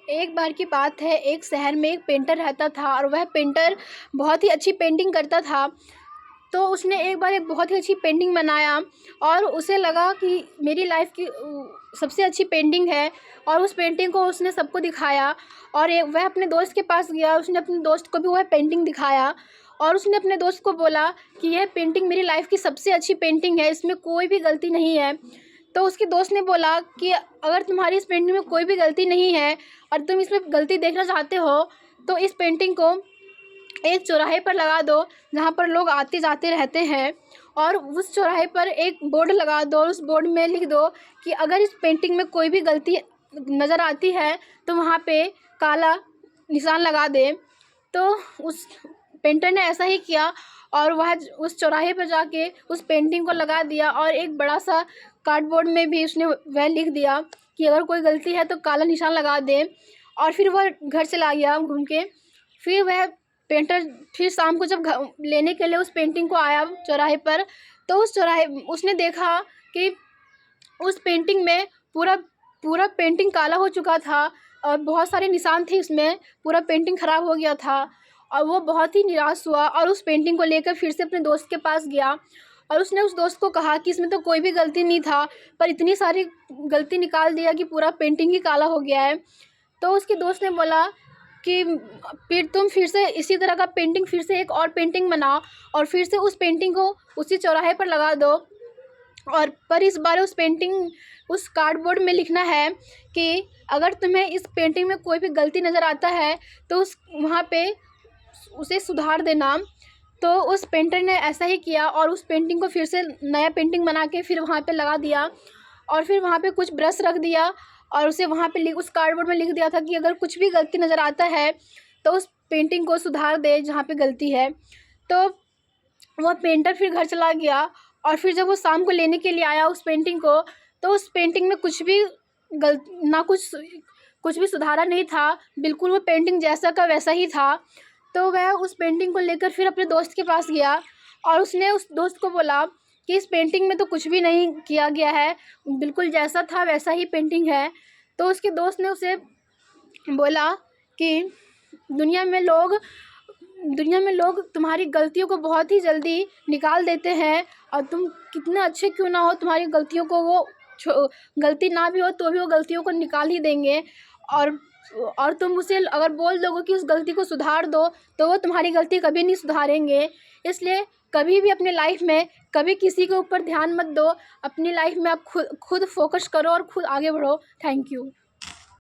एक बार की बात है, एक शहर में एक पेंटर रहता था और वह पेंटर बहुत ही अच्छी पेंटिंग करता था। तो उसने एक बार एक बहुत ही अच्छी पेंटिंग बनाया और उसे लगा कि मेरी लाइफ़ की सबसे अच्छी पेंटिंग है, और उस पेंटिंग को उसने सबको दिखाया। और वह अपने दोस्त के पास गया, उसने अपने दोस्त को भी वह पेंटिंग दिखाया और उसने अपने दोस्त को बोला कि यह पेंटिंग मेरी लाइफ़ की सबसे अच्छी पेंटिंग है, इसमें कोई भी गलती नहीं है। तो उसके दोस्त ने बोला कि अगर तुम्हारी इस पेंटिंग में कोई भी गलती नहीं है और तुम इसमें गलती देखना चाहते हो, तो इस पेंटिंग को एक चौराहे पर लगा दो जहाँ पर लोग आते जाते रहते हैं, और उस चौराहे पर एक बोर्ड लगा दो और उस बोर्ड में लिख दो कि अगर इस पेंटिंग में कोई भी गलती नज़र आती है तो वहाँ पे काला निशान लगा दे। तो उस पेंटर ने ऐसा ही किया और वह उस चौराहे पर जाके उस पेंटिंग को लगा दिया, और एक बड़ा सा कार्डबोर्ड में भी उसने वह लिख दिया कि अगर कोई गलती है तो काला निशान लगा दे। और फिर वह घर चला गया घूम के। फिर वह पेंटर फिर शाम को जब लेने के लिए उस पेंटिंग को आया चौराहे पर, तो उस चौराहे उसने देखा कि उस पेंटिंग में पूरा पूरा पेंटिंग काला हो चुका था और बहुत सारे निशान थे उसमें, पूरा पेंटिंग ख़राब हो गया था। और वो बहुत ही निराश हुआ और उस पेंटिंग को लेकर फिर से अपने दोस्त के पास गया और उसने उस दोस्त को कहा कि इसमें तो कोई भी गलती नहीं था, पर इतनी सारी गलती निकाल दिया कि पूरा पेंटिंग ही काला हो गया है। तो उसके दोस्त ने बोला कि फिर तुम फिर से इसी तरह का पेंटिंग, फिर से एक और पेंटिंग बनाओ और फिर से उस पेंटिंग को उसी चौराहे पर लगा दो, और पर इस बार उस कार्डबोर्ड में लिखना है कि अगर तुम्हें इस पेंटिंग में कोई भी गलती नज़र आता है तो उस वहाँ पे उसे सुधार देना। तो उस पेंटर ने ऐसा ही किया और उस पेंटिंग को फिर से नया पेंटिंग बना के फिर वहाँ पे लगा दिया, और फिर वहाँ पे कुछ ब्रश रख दिया और उसे वहाँ पे उस कार्डबोर्ड में लिख दिया था कि अगर कुछ भी गलती नज़र आता है तो उस पेंटिंग को सुधार दे जहाँ पे गलती है। तो वह पेंटर फिर घर चला गया और फिर जब वो शाम को लेने के लिए आया उस पेंटिंग को, तो उस पेंटिंग में कुछ भी कुछ भी सुधारा नहीं था, बिल्कुल वो पेंटिंग जैसा का वैसा ही था। तो वह उस पेंटिंग को लेकर फिर अपने दोस्त के पास गया और उसने उस दोस्त को बोला कि इस पेंटिंग में तो कुछ भी नहीं किया गया है, बिल्कुल जैसा था वैसा ही पेंटिंग है। तो उसके दोस्त ने उसे बोला कि दुनिया में लोग दुनिया में लोग तुम्हारी गलतियों को बहुत ही जल्दी निकाल देते हैं, और तुम कितने अच्छे क्यों ना हो, तुम्हारी गलतियों को वो गलती ना भी हो तो भी वो गलतियों को निकाल ही देंगे। और तुम उसे अगर बोल दोगे कि उस गलती को सुधार दो तो वो तुम्हारी गलती कभी नहीं सुधारेंगे। इसलिए कभी भी अपने लाइफ में कभी किसी के ऊपर ध्यान मत दो, अपनी लाइफ में आप खुद फोकस करो और खुद आगे बढ़ो। Thank you.